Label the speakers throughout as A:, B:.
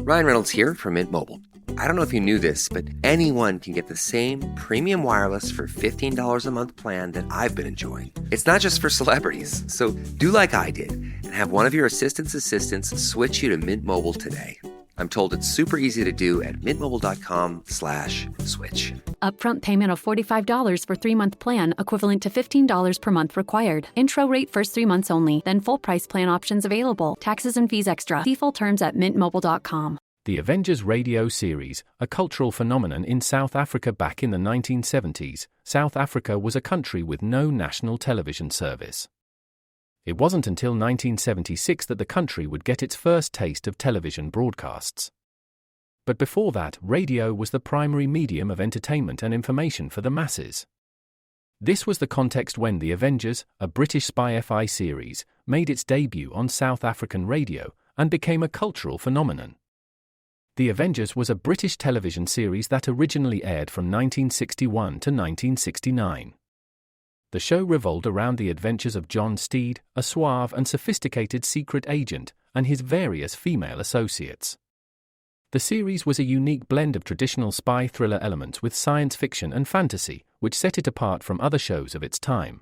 A: Ryan Reynolds here from Mint Mobile. I don't know if you knew this, but anyone can get the same premium wireless for $15 a month plan that I've been enjoying. It's not just for celebrities. So do like I did and have one of your assistants switch you to Mint Mobile today. I'm told it's super easy to do at mintmobile.com/switch.
B: Upfront payment of $45 for 3-month plan, equivalent to $15 per month required. Intro rate first 3 months only, then full price plan options available. Taxes and fees extra. See full terms at mintmobile.com.
C: The Avengers radio series, a cultural phenomenon in South Africa back in the 1970s. South Africa was a country with no national television service. It wasn't until 1976 that the country would get its first taste of television broadcasts. But before that, radio was the primary medium of entertainment and information for the masses. This was the context when The Avengers, a British spy-fi series, made its debut on South African radio and became a cultural phenomenon. The Avengers was a British television series that originally aired from 1961 to 1969. The show revolved around the adventures of John Steed, a suave and sophisticated secret agent, and his various female associates. The series was a unique blend of traditional spy thriller elements with science fiction and fantasy, which set it apart from other shows of its time.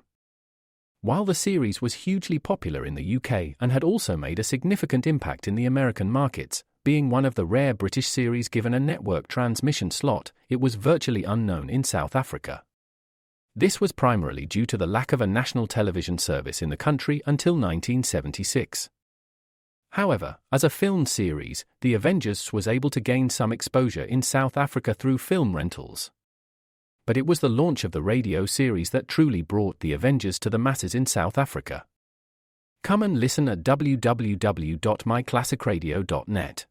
C: While the series was hugely popular in the UK and had also made a significant impact in the American markets, being one of the rare British series given a network transmission slot, it was virtually unknown in South Africa. This was primarily due to the lack of a national television service in the country until 1976. However, as a film series, The Avengers was able to gain some exposure in South Africa through film rentals. But it was the launch of the radio series that truly brought The Avengers to the masses in South Africa. Come and listen at www.myclassicradio.net.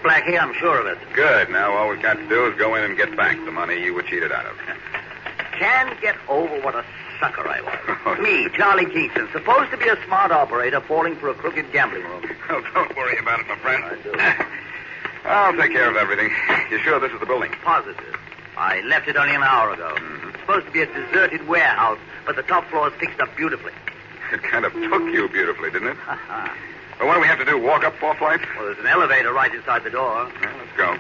D: Blackie, I'm sure of it.
E: Good. Now all we've got to do is go in and get back the money you were cheated out of.
D: Can't get over what a sucker I was. Me, Charlie Kingston, supposed to be a smart operator, falling for a crooked gambling room.
E: Well, don't worry about it, my friend.
D: I do.
E: I'll take care of everything. You sure this is the building?
D: Positive. I left it only an hour ago. It's supposed to be a deserted warehouse, but the top floor is fixed up beautifully.
E: It kind of took you beautifully, didn't it? Well, what do we have to do, walk up 4 flights?
D: Well, there's an elevator right inside the door.
E: Well, let's go.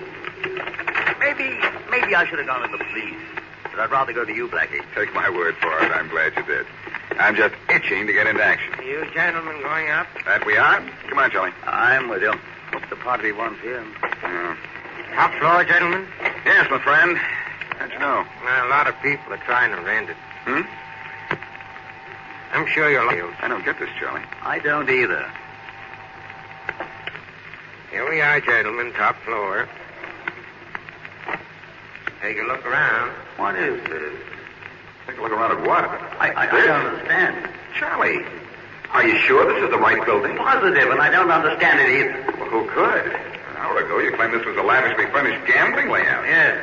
D: Maybe I should have gone to the police. But I'd rather go to you, Blackie.
E: Take my word for it. I'm glad you did. I'm just itching to get into action.
F: You gentlemen going up?
E: That we are? Come on, Charlie.
D: I'm with you. Hope the party wants here.
F: Top floor, gentlemen?
E: Yes, my friend. How'd you know?
F: A lot of people are trying to rent it. I'm sure you'll like it.
E: I don't get this, Charlie.
D: I don't either.
F: Here we are, gentlemen, top floor. Take a look around.
D: What is this?
E: Take a look around at what?
D: I don't understand.
E: Charlie, are you sure this is the right building?
D: Positive, and I don't understand it either.
E: Well, who could? An hour ago, you claimed this was a lavishly furnished gambling layout.
D: Yes.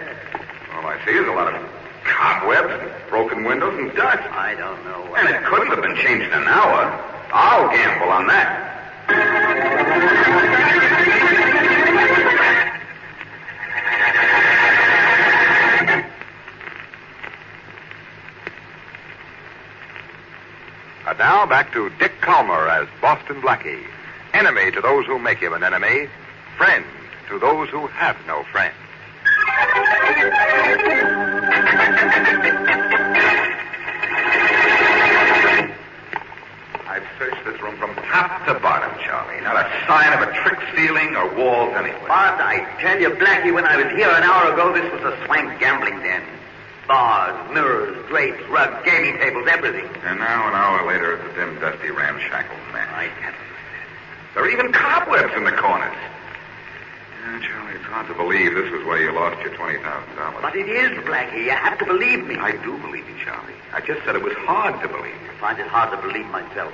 E: All I see is a lot of cobwebs, broken windows, and dust.
D: I don't know what...
E: And it couldn't have been changed in an hour. I'll gamble on that. And now back to Dick Calmer as Boston Blackie. Enemy to those who make him an enemy. Friend to those who have no friend. I've searched this room from top to bottom, Charlie. Not a sign of a trick ceiling or walls anywhere.
D: But I tell you, Blackie, when I was here an hour ago, this was a swank gambling den. Bars, mirrors, drapes, rugs, gaming tables, everything.
E: And now, an hour later, it's a dim, dusty, ramshackle mess.
D: I can't.
E: There are even cobwebs in the corners. Yeah, Charlie, it's hard to believe this is where you lost your $20,000.
D: But it is, Blackie. You have to believe me.
E: I do believe you, Charlie. I just said it was hard to believe you.
D: I find it hard to believe myself.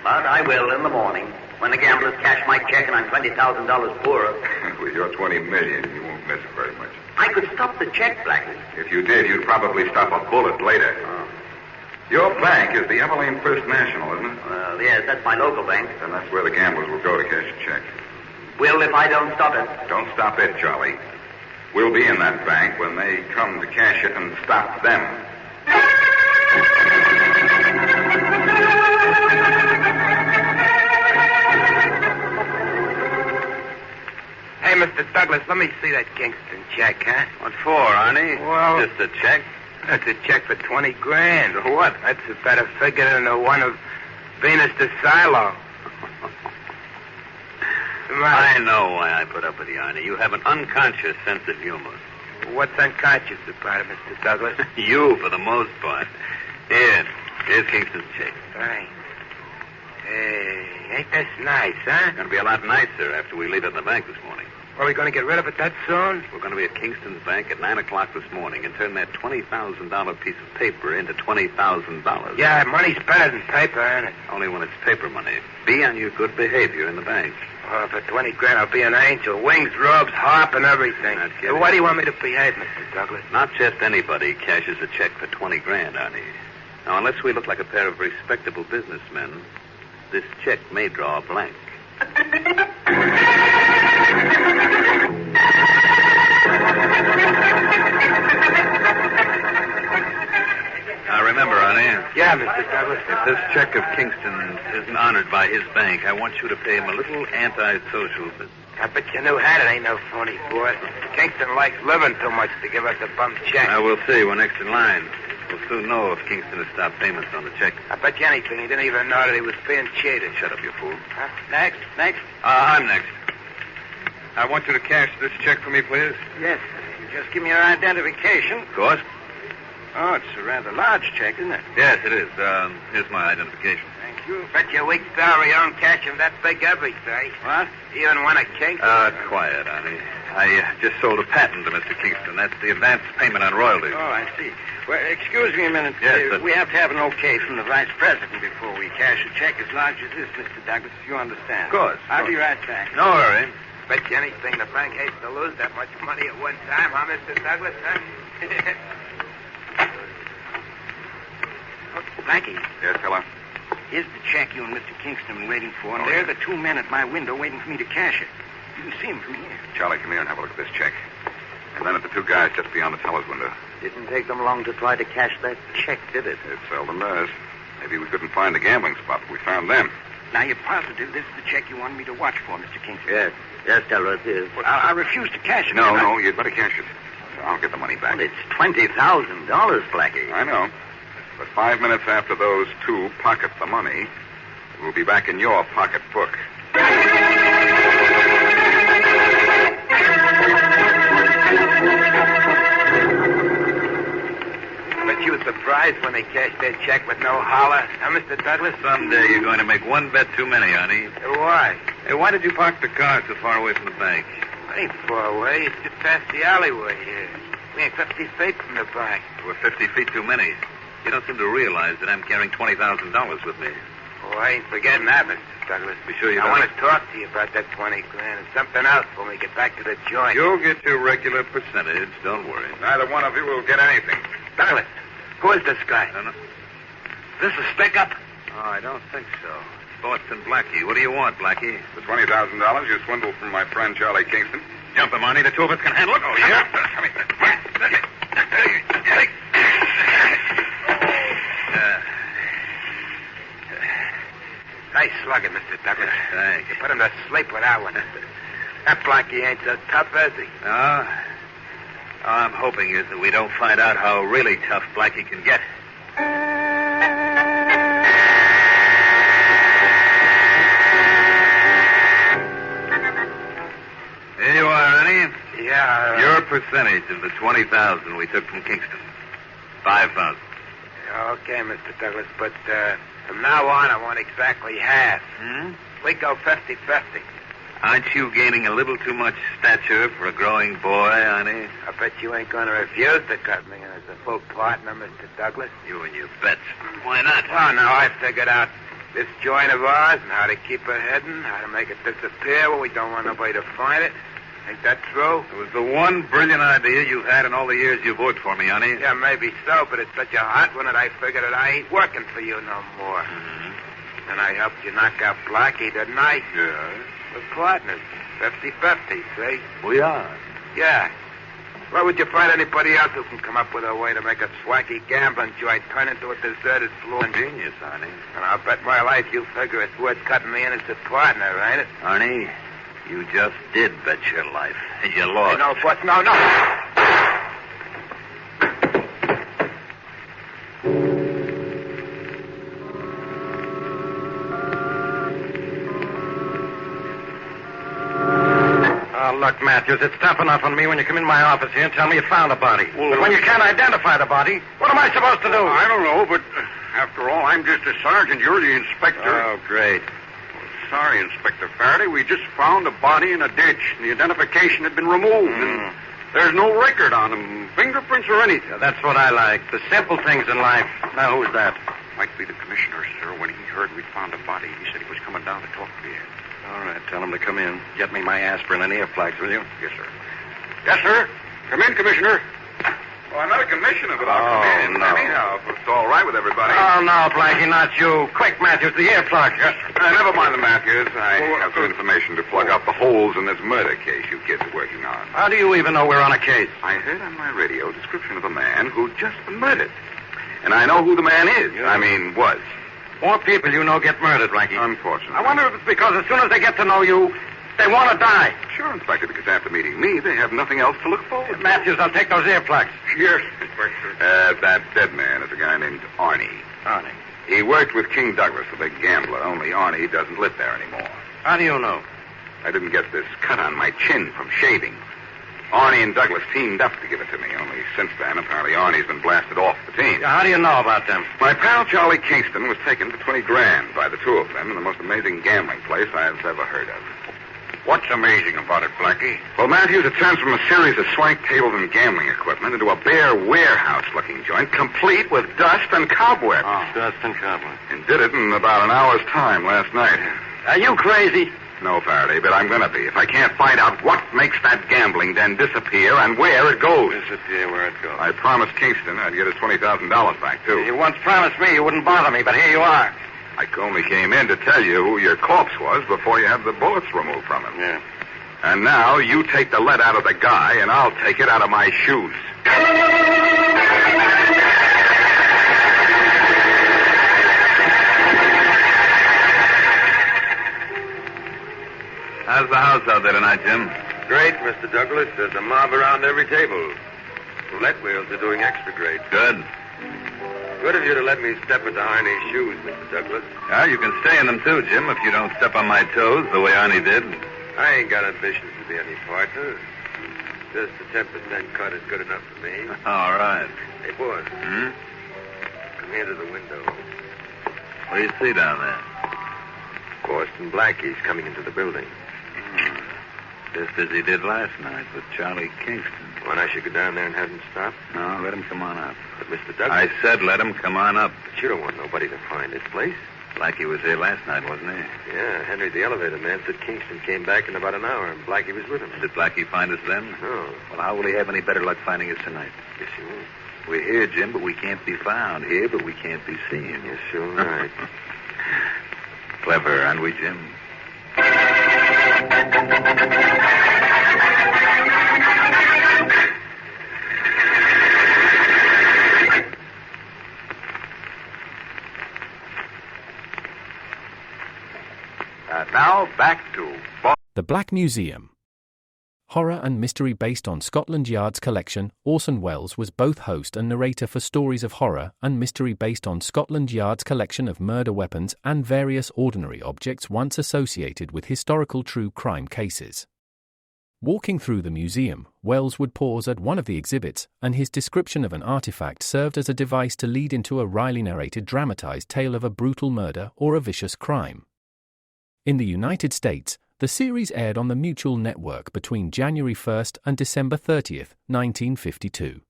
D: But I will in the morning, when the gamblers cash my check and I'm $20,000 poorer.
E: With your $20 million, you won't miss very much.
D: I could stop the check, Blackie.
E: If you did, you'd probably stop a bullet later. Your bank is the Everlane First National, isn't it?
D: Yes, that's my local bank.
E: Then that's where the gamblers will go to cash a check.
D: Will if I don't stop it.
E: Don't stop it, Charlie. We'll be in that bank when they come to cash it and stop them.
F: Hey, Mr. Douglas, let me see that Kingston check, huh?
G: What for, Arnie?
F: Well,
G: Just a check?
F: that's a check for $20,000. Or what? That's a better figure than the one of Venus de Silo.
G: I know why I put up with you, Arnie. You have an unconscious sense of humor.
F: What's unconscious about it, Mr. Douglas?
G: You, for the most part. Here's Kingston's check.
F: Thanks. Hey, ain't this nice, huh?
G: It's going to be a lot nicer after we leave it in the bank this morning.
F: Are we going to get rid of it that soon?
G: We're going to be at Kingston's bank at 9 o'clock this morning and turn that $20,000 piece of paper into $20,000.
F: Yeah, money's better than paper, ain't it?
G: Only when it's paper money. Be on your good behavior in the bank.
F: Oh, for $20,000, I'll be an angel. Wings, robes, harp, and everything.
G: Not kidding.
F: What do you want me to behave, Mr. Douglas?
G: Not just anybody cashes a check for $20,000, Arnie. Now, unless we look like a pair of respectable businessmen, this check may draw a blank. Now, remember, Arnie.
F: Yeah, Mr. Douglas.
G: If this check of Kingston's isn't honored by his bank, I want you to pay him a little anti-social business.
F: I bet you knew how it ain't no phony, boy. Kingston likes living too much to give us a bum check.
G: Now, we'll see. We're next in line. We'll soon know if Kingston has stopped payments on the check.
F: I bet you anything he didn't even know that he was being cheated.
G: Shut up, you fool.
F: Huh? Next.
G: I'm next. I want you to cash this check for me, please.
F: Yes. Just give me your identification.
G: Of course.
F: Oh, it's a rather large check, isn't it?
G: Yes, it is. Here's my identification.
F: Thank you. Bet you a week's salary on cashing that big every day. What? Even one of Kingston?
G: Quiet, Arnie. I just sold a patent to Mr. Kingston. That's the advance payment on royalties.
F: Oh, I see. Well, excuse me a minute.
G: Yes, but...
F: We have to have an okay from the vice president before we cash a check as large as this, Mr. Douglas. You understand?
G: Of course.
F: I'll be right back.
G: No hurry.
F: Bet you anything the bank hates to lose that much money at one time, huh, Mr. Douglas, huh? Blackie.
E: Yes, fella?
F: Here's the check you and Mr. Kingston were waiting for, and there are the two men at my window waiting for me to cash it. You can see them from here.
E: Charlie, come here and have a look at this check. And then at the two guys just beyond the teller's window.
D: Didn't take them long to try to cash that check, did it?
E: It seldom does. Maybe we couldn't find the gambling spot, but we found them.
F: Now, you're positive this is the check you wanted me to watch for, Mr. Kingston?
D: Yes. Yes, Teller, it is.
F: Well, I refuse to cash it.
E: No, you'd better cash it. I'll get the money back.
D: Well, it's $20,000, Blackie.
E: I know. But 5 minutes after those two pocket the money, it will be back in your pocketbook.
F: But you were surprised when they cashed their check with no holler, huh, Mr. Douglas?
G: Someday you're going to make one bet too many, Arnie.
F: Why?
G: Hey, why did you park the car so far away from the bank?
F: It ain't far away. It's just past the alleyway here. We ain't 50 feet from the bank.
G: We're 50 feet too many. You don't seem to realize that I'm carrying $20,000 with me.
F: Oh, I ain't forgetting that, Mr. Douglas.
G: Be sure you
F: I
G: don't.
F: want to talk to you about that $20,000 and something else when we get back to the joint.
G: You'll get your regular percentage. Don't worry.
E: Neither one of you will get anything.
F: Douglas, who is this guy?
G: No.
F: This is Stick Up?
G: Oh, I don't think so. Boston Blackie. What do you want, Blackie?
E: The $20,000 you swindled from my friend Charlie Kingston.
G: Jump him, Arnie. The two of us can handle it.
E: Oh, yeah?
F: Nice slugging, Mr. Douglas.
G: Thanks.
F: You put him to sleep with that one. That Blackie ain't so tough, is he?
G: No. All I'm hoping is that we don't find out how really tough Blackie can get. Here you are, Arnie.
F: Yeah.
G: Your percentage of the $20,000 we took from Kingston. $5,000.
F: Okay, Mr. Douglas, but from now on, I want exactly half.
G: Hmm?
F: We go 50-50.
G: Aren't you gaining a little too much stature for a growing boy, Arnie?
H: I bet you ain't going to refuse to cut me in as a full partner, Mr. Douglas.
G: You and your bets. Why not?
H: Oh, no, I figured out this joint of ours and how to keep her hidden, how to make it disappear when we don't want nobody to find it. Ain't that true?
G: It was the one brilliant idea you've had in all the years you've worked for me, Arnie.
H: Yeah, maybe so, but it's such a hot one that I figured that I ain't working for you no more.
G: Mm-hmm.
H: And I helped you knock out Blackie, didn't I?
G: Yeah.
H: We're partners. 50-50, see?
G: We are.
H: Yeah. Why would you find anybody else who can come up with a way to make a swacky gambling joint turn into a deserted floor?
G: Genius, Arnie.
H: And I'll bet my life you figure it's worth cutting me in as a partner, ain't it?
G: Arnie, you just did bet your life, and you lost.
H: Hey, no, boss, no.
F: Oh, look, Matthews, it's tough enough on me when you come in my office here and tell me you found a body. But when you can't identify the body, what am I supposed to do?
I: I don't know, but after all, I'm just a sergeant. You're the inspector.
F: Oh, great.
I: Sorry, Inspector Faraday. We just found a body in a ditch. The identification had been removed. And there's no record on him, fingerprints or anything.
F: Yeah, that's what I like. The simple things in life. Now, who's that?
I: Might be the commissioner, sir. When he heard we'd found a body, he said he was coming down to talk to you.
F: All right, tell him to come in. Get me my aspirin and earplugs, will you?
I: Yes, sir. Yes, sir. Come in, Commissioner.
E: Well, I'm not a commissioner, but I'll
F: Oh,
E: come in
F: no.
E: anyhow, if it's all right with everybody.
F: Oh, no, Blackie, not you. Quick, Matthews, the earplugs.
I: Yes, sir.
E: Never mind the Matthews. I have some information to plug up the holes in this murder case you kids are working on.
F: How do you even know we're on a case?
E: I heard on my radio a description of a man who'd just been murdered. And I know who the man is. I mean, was.
F: More people you know get murdered, Blackie.
E: Unfortunately.
F: I wonder if it's because as soon as they get to know you, they want to die.
E: Sure, Inspector, because after meeting me, they have nothing else to look forward to.
F: Matthews, I'll take those earplugs.
I: Yes, Inspector.
E: That dead man is a guy named Arnie.
F: Arnie.
E: He worked with King Douglas, the big gambler, only Arnie doesn't live there anymore.
F: How do you know?
E: I didn't get this cut on my chin from shaving. Arnie and Douglas teamed up to give it to me, only since then, apparently Arnie's been blasted off the team.
F: How do you know about them?
E: My pal Charlie Kingston was taken for $20,000 by the two of them in the most amazing gambling place I've ever heard of.
I: What's amazing about it, Blackie?
E: Well, Matthews, it turns from a series of swank tables and gambling equipment into a bare warehouse-looking joint, complete with dust and cobwebs.
F: Dust and cobwebs.
E: And did it in about an hour's time last night.
F: Are you crazy?
E: No, Faraday, but I'm going to be if I can't find out what makes that gambling den disappear and where it goes.
F: Disappear where it goes.
E: I promised Kingston I'd get his $20,000 back, too.
F: You once promised me you wouldn't bother me, but here you are.
E: I only came in to tell you who your corpse was before you had the bullets removed from him.
F: Yeah.
E: And now you take the lead out of the guy, and I'll take it out of my shoes.
G: How's the house out there tonight, Jim?
H: Great, Mr. Douglas. There's a mob around every table. Roulette wheels are doing extra great.
G: Good.
H: Good of you to let me step into Arnie's shoes, Mr. Douglas.
G: Yeah, you can stay in them too, Jim, if you don't step on my toes the way Arnie did.
H: I ain't got ambitions to be any partner. Just a 10% cut is good enough for me.
G: All right.
H: Hey, boss,
G: Hmm?
H: come here to the window.
G: What do you see down there?
H: Boston Blackie's coming into the building.
G: Just as he did last night with Charlie Kingston.
H: Want I should go down there and have him stop?
G: No, let him come on up.
H: But, Mr. Douglas...
G: I said let him come on up.
H: But you don't want nobody to find this place.
G: Blackie was here last night, wasn't he?
H: Yeah, Henry, the elevator man, said Kingston came back in about an hour, and Blackie was with him.
G: Did Blackie find us then?
H: No.
G: Well, how will he have any better luck finding us tonight?
H: Yes, you will.
G: We're here, Jim, but we can't be found. Here, but we can't be seen.
H: Yes, you're right.
G: Clever, aren't we, Jim?
E: And now, back to
C: The Black Museum. Horror and mystery based on Scotland Yard's collection, Orson Welles was both host and narrator for stories of horror and mystery based on Scotland Yard's collection of murder weapons and various ordinary objects once associated with historical true crime cases. Walking through the museum, Welles would pause at one of the exhibits, and his description of an artifact served as a device to lead into a wryly narrated dramatized tale of a brutal murder or a vicious crime. In the United States, The series aired on the Mutual Network between January 1st and December 30th, 1952.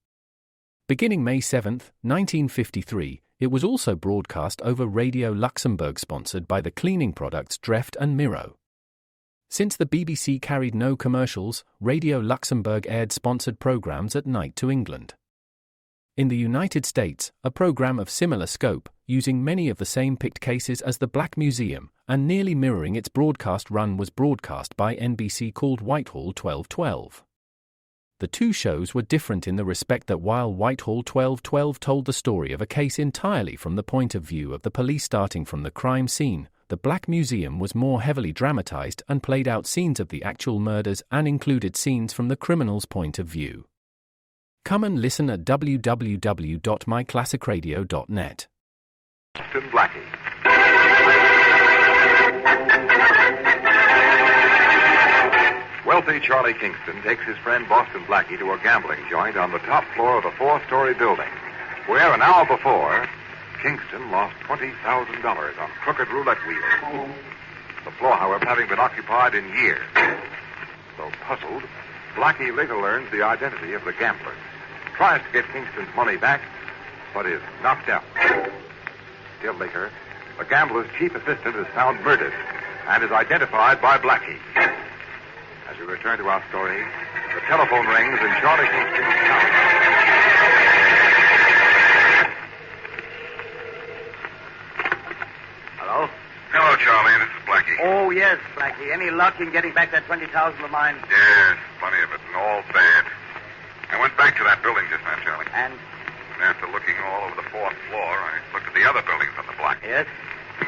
C: Beginning May 7th, 1953, it was also broadcast over Radio Luxembourg, sponsored by the cleaning products Dreft and Miro. Since the BBC carried no commercials, Radio Luxembourg aired sponsored programs at night to England. In the United States, a program of similar scope, using many of the same picked cases as the Black Museum and nearly mirroring its broadcast run, was broadcast by NBC, called Whitehall 1212. The two shows were different in the respect that while Whitehall 1212 told the story of a case entirely from the point of view of the police starting from the crime scene, the Black Museum was more heavily dramatized and played out scenes of the actual murders and included scenes from the criminal's point of view. Come and listen at www.myclassicradio.net.
E: Boston Blackie. Wealthy Charlie Kingston takes his friend Boston Blackie to a gambling joint on the top floor of the fourth-story building, where an hour before, Kingston lost $20,000 on crooked roulette wheels. The floor, however, having been occupied in years. Though puzzled, Blackie later learns the identity of the gamblers, tries to get Kingston's money back, but is knocked out. Still later, the gambler's chief assistant is found murdered and is identified by Blackie. As we return to our story, the telephone rings in Charlie Kingston's house.
D: Hello?
I: Hello, Charlie. This is Blackie.
D: Oh, yes, Blackie. Any luck in getting back that $20,000 of mine?
I: Yes, plenty of it, and all bad. I went back to that building just now, Charlie.
D: And?
I: And after looking all over the fourth floor, I looked at the other buildings on the block.
D: Yes?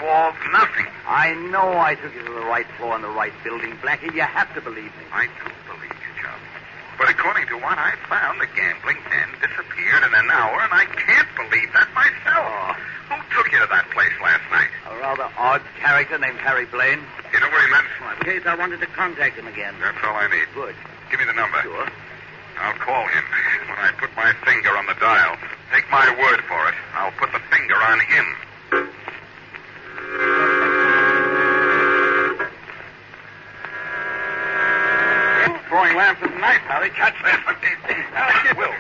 I: All nothing.
D: I know I took you to the right floor and the right building, Blackie. You have to believe me.
I: I do believe you, Charlie. But according to what I found, the gambling den disappeared in an hour, and I can't believe that myself.
D: Oh.
I: Who took you to that place last night?
D: A rather odd character named Harry Blaine.
I: You know where he lives?
D: In case I wanted to contact him again.
I: That's all I need.
D: Good.
I: Give me the number.
D: Sure.
I: I'll call him. When I put my finger on the dial, take my word for it, I'll put the finger on him.
F: Throwing lamps at night, Harry. Catch this.
I: Will.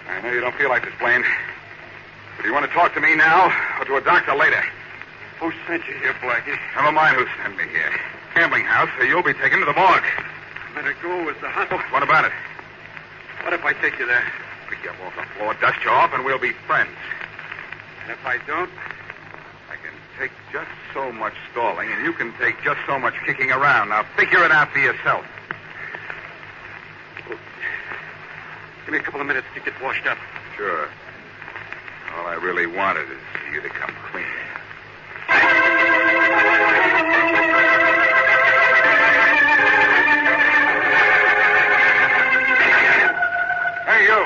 I: I know you don't feel like this, Blaine. But do you want to talk to me now or to a doctor later?
F: Who sent you here, Blackie?
I: Never mind who sent me here. Gambling house, or you'll be taken to the morgue.
F: Better go with the hospital.
I: What about it?
F: What if I take you there?
I: Pick you up off the floor, dust you off, and we'll be friends.
F: And if I don't?
I: I can take just so much stalling, and you can take just so much kicking around. Now, figure it out for yourself.
F: Give me a couple of minutes to get washed up.
I: Sure. All I really wanted is for you to come clean.
F: Hey, you.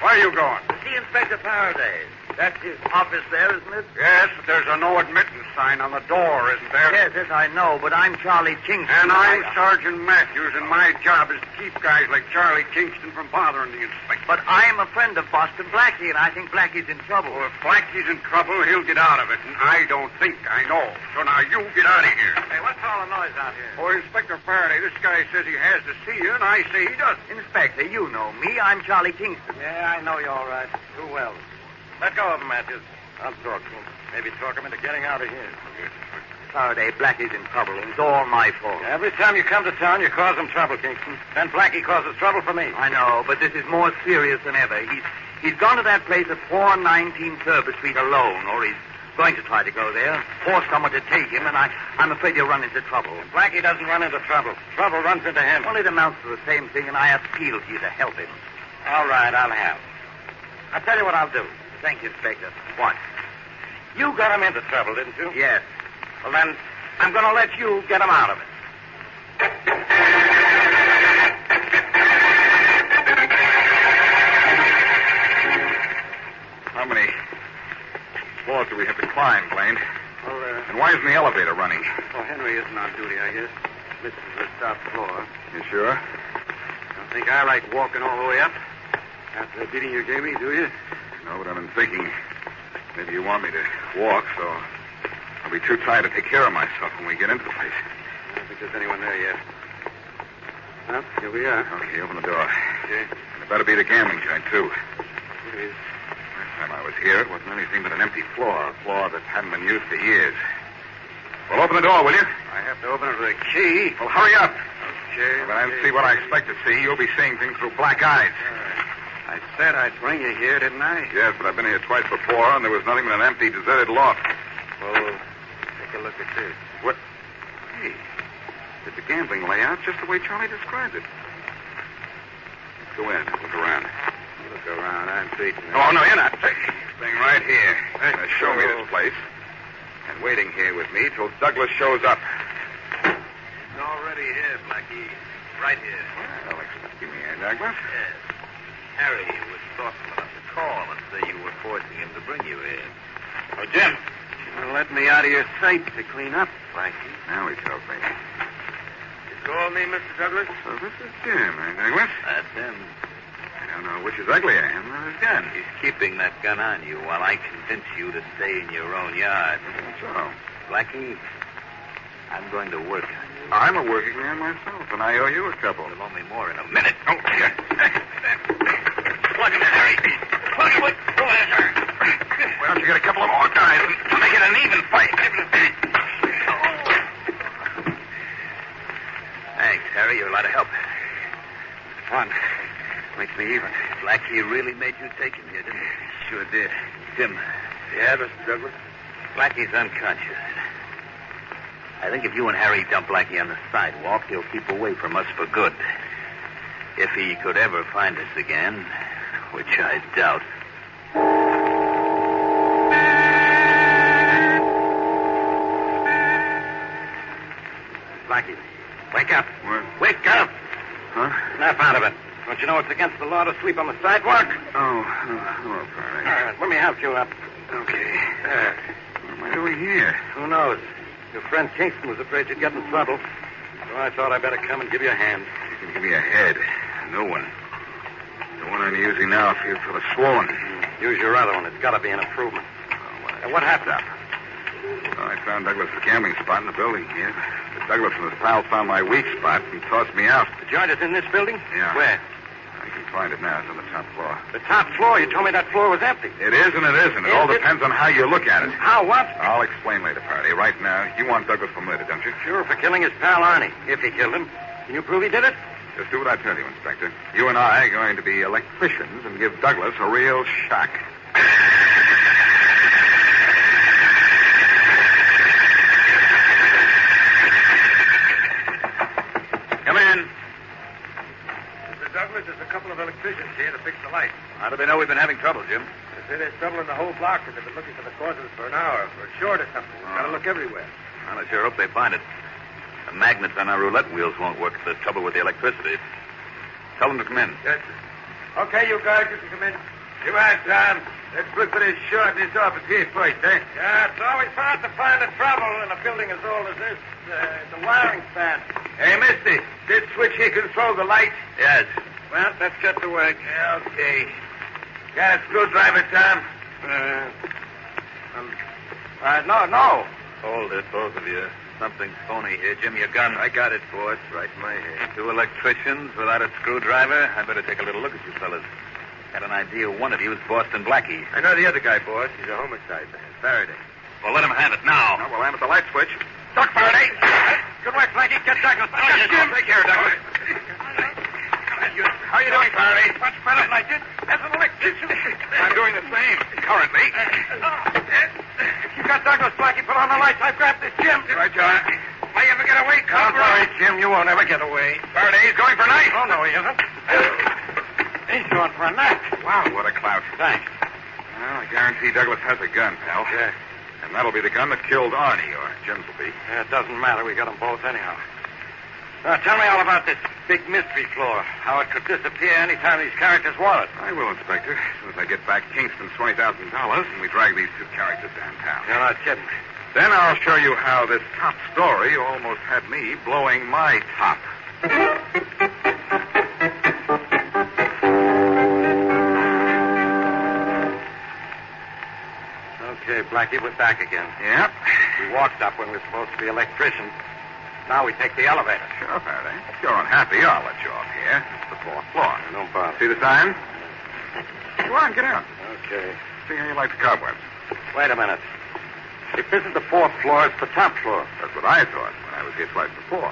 F: Where are you going?
D: To see Inspector Faraday. That's his office there, isn't it?
F: Yes, but there's a no admittance sign on the door, isn't there?
D: Yes, I know, but I'm Charlie Kingston.
F: And I'm Sergeant Matthews, and my job is to keep guys like Charlie Kingston from bothering the inspector.
D: But I'm a friend of Boston Blackie, and I think Blackie's in trouble.
F: Well, if Blackie's in trouble, he'll get out of it, and I don't think I know. So now you get out of here.
D: Hey, what's all the noise out here?
F: Oh, Inspector Faraday, this guy says he has to see you, and I say he doesn't.
D: Inspector, you know me. I'm Charlie Kingston.
F: Yeah, I know you all right. Too well. Let go of him, Matthews. I'll talk to him. Maybe talk him into getting out of here.
D: Faraday, Blackie's in trouble. It's all my fault.
F: Every time you come to town, you cause him trouble, Kingston. Then Blackie causes trouble for me.
D: I know, but this is more serious than ever. He's gone to that place at 419 Turber Street alone, or he's going to try to go there, force someone to take him, and I'm afraid he'll run into trouble.
F: Blackie doesn't run into trouble. Trouble runs into him.
D: Well, it amounts to the same thing, and I appeal to you to help him.
F: All right, I'll help. I'll tell you what I'll do.
D: Thank you, Inspector.
F: What? You got him into trouble, didn't you?
D: Yes.
F: Well, then, I'm going to let you get him out of it.
I: How many floors do we have to climb, Blaine?
F: Well,
I: And why isn't the elevator running?
F: well, Henry isn't on duty, I guess. This is the top floor.
I: You sure?
F: Don't think I like walking all the way up. After the beating you gave me, do you?
I: No, but I've been thinking maybe you want me to walk, so
E: I'll be too tired to take care of myself when we get into the place.
I: I don't think there's anyone there yet. Well, here we are.
E: Okay, open the door.
I: Okay.
E: And it better be the gambling joint, too.
I: It is.
E: Last time I was here, it wasn't anything but an empty floor. A floor that hadn't been used for years. Well, open the door, will you?
I: I have to open it with a key.
E: Well, hurry up.
I: Okay.
E: If I don't see what I expect to see, you'll be seeing things through black eyes.
I: I said I'd bring you here, didn't I?
E: Yes, but I've been here twice before, and there was nothing but an empty, deserted loft.
I: Well, take a look at this.
E: What? Hey, it's a gambling layout just the way Charlie described it. Let's go in. Look around.
I: Look around. I'm facing it.
E: Oh, no, you're not. Staying right here. Now, show me this place. And waiting here with me till Douglas shows up.
G: He's already here, Blackie. Right here.
E: Well, expect me here, Douglas.
G: Yes. Harry was thoughtful enough to call and say you were forcing him to bring you here.
I: Oh, Jim. Well, let me out of your sight to clean up, Blackie.
E: Now he tells me.
I: You call me, Mr. Douglas?
E: So this is Jim, eh, Douglas?
G: That's him.
E: I don't know which is uglier, him or his gun.
G: He's keeping that gun on you while I convince you to stay in your own yard.
E: So,
G: Blackie, I'm going to work on you.
E: I'm a working man myself, and I owe you a couple.
G: You'll owe me more in a minute.
E: Oh, yeah.
G: Plug him in, Harry. Plug him in. Go ahead, sir.
E: Why don't you get a couple of more guys to make it an even fight?
G: Thanks, Harry. You're a lot of help.
I: Fun. Makes me even.
G: Blackie really made you take him here, didn't he?
I: Sure did.
G: Jim.
I: Yeah, Mr. Douglas?
G: Blackie's unconscious. I think if you and Harry dump Blackie on the sidewalk, he'll keep away from us for good. If he could ever find us again, which I doubt.
I: Blackie, wake up.
E: What?
I: Wake up.
E: Huh?
I: Snap out of it. Don't you know it's against the law to sweep on the sidewalk?
E: Oh, hello, Faraday.
I: Let me help you up.
E: Okay. What am I doing here?
I: Who knows? Your friend Kingston was afraid you'd get in trouble. So I thought I'd better come and give you a hand.
E: You can give me a head. A new one. The one I'm using now feels sort of swollen.
I: Use your other one. It's got to be an improvement.
E: Oh,
I: What happened?
E: Well, I found Douglas' gambling spot in the building here. But Douglas and his pals found my weak spot and tossed me out.
I: The joint is in this building?
E: Yeah.
I: Where?
E: I can find it now. It's on the top floor.
I: The top floor. You told me that floor was empty.
E: It is and it isn't. It all depends on how you look at it.
I: How? What?
E: I'll explain later, Faraday. Right now, you want Douglas for murder, don't you?
I: Sure, for killing his pal Arnie. If he killed him. Can you prove he did it?
E: Just do what I tell you, Inspector. You and I are going to be electricians and give Douglas a real shock. Come in.
I: Mr. Douglas, there's a couple of electricians here to fix the lights.
E: How do we know we've been having trouble, Jim?
I: They say there's trouble in the whole block, and they've been looking for the causes for an hour. For a short or something. We've got to look everywhere.
G: Well, I sure hope they find it. The magnets on our roulette wheels won't work. The trouble with the electricity. Tell them to come in.
I: Yes, sir. Okay, you guys, you can come in. You right, Tom. Let's look for this short in this office here first, eh? Yeah, it's always hard to find the trouble in a building as old as this. The wiring span. Hey, mister, this switch here controls the lights?
G: Yes.
I: Well, let's get to work. Yeah, okay. Got a screwdriver, Tom? No.
G: Hold it, both of you. Something phony here. Jim, your gun.
I: I got it, boss, right in my hand.
G: Two electricians without a screwdriver. I better take a little look at you fellas. Had an idea one of you was Boston Blackie.
I: I know the other guy, boss. He's a homicide man. Faraday.
G: Well, let him have it now.
E: Now we'll hand it the light switch.
I: Duck, Faraday. Good work, Blackie. Get Douglas.
E: Jim. Take care, Douglas.
I: How you doing, Faraday? Much better than I did as an electrician.
E: I'm doing the same, currently.
I: You got Douglas, Blackie. Put on the lights. I've grabbed this Jim.
E: Right, John.
I: May you ever get away,
E: Don't worry,
I: Jim. You won't ever get away.
E: Faraday, he's going for a knife.
I: Oh, no, he isn't. He's going for a knife.
E: Wow, what a clout.
I: Thanks.
E: Well, I guarantee Douglas has a gun, pal.
I: Yeah.
E: And that'll be the gun that killed Arnie, or Jim's will be.
I: Yeah, it doesn't matter. We got them both anyhow. Now, tell me all about this big mystery floor. How it could disappear any time these characters want it.
E: I will, Inspector. As soon as I get back Kingston's $20,000 and we drag these two characters downtown.
I: You're not kidding.
E: Then I'll show you how this top story almost had me blowing my top.
F: Okay, Blackie, we're back again.
E: Yep.
F: We walked up when we were supposed to be electricians. Now we take the elevator.
E: Sure, Faraday. If you're unhappy, I'll let you off here. It's the fourth floor.
F: No bother.
E: See the sign? Go on, get out.
F: Okay.
E: See how you like the cobwebs.
F: Wait a minute. If this is the fourth floor, it's the top floor.
E: That's what I thought when I was here twice before.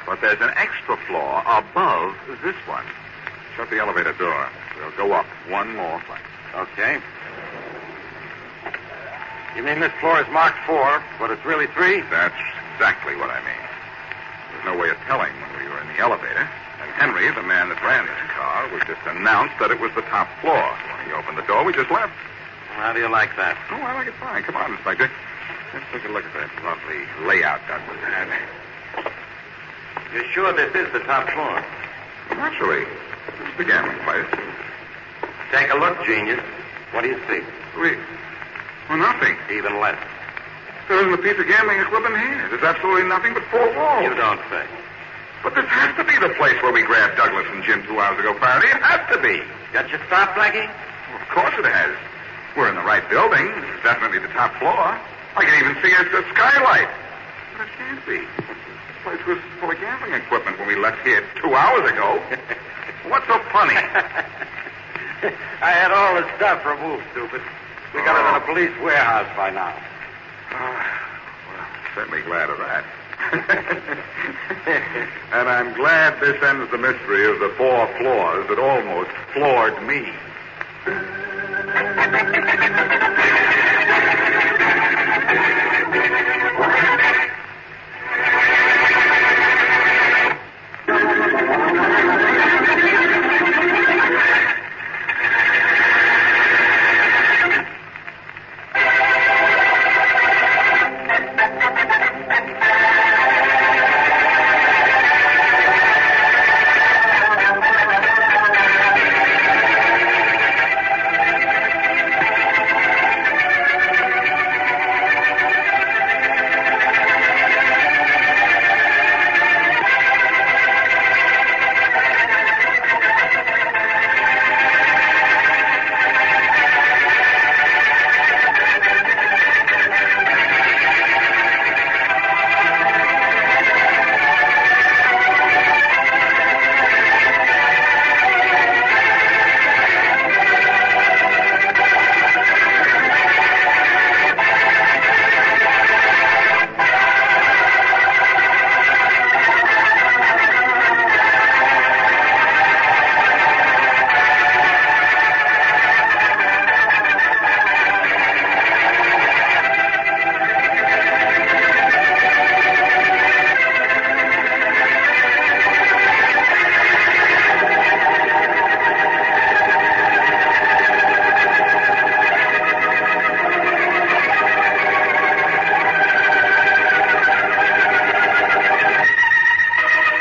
E: But there's an extra floor above this one. Shut the elevator door. We'll go up one more flight.
F: Okay. You mean this floor is marked 4, but it's really 3?
E: That's exactly what I mean. There's no way of telling when we were in the elevator. And Henry, the man that ran this car, was just announced that it was the top floor. When he opened the door, we just left.
F: How do you like that?
E: Oh, I like it fine. Come on, Inspector. Let's take a look at that lovely layout Douglas had.
F: You're sure this is the top floor?
E: Naturally. This is the gambling place.
F: Take a look, genius. What do you see?
E: Well, nothing.
F: Even less.
E: There isn't a piece of gambling equipment here. There's absolutely nothing but 4 walls.
F: You don't say.
E: But this has to be the place where we grabbed Douglas and Jim 2 hours ago, Faraday. It has to be.
F: Got your stop, Blackie?
E: Well, of course it has. We're in the right building. It's definitely the top floor. I can even see the skylight. But it can't be. This place was full of gambling equipment when we left here 2 hours ago. What's so funny?
F: I had all the stuff removed, stupid. We got it in a police warehouse by now.
E: Well, certainly glad of that. And I'm glad this ends the mystery of the 4 floors that almost floored me.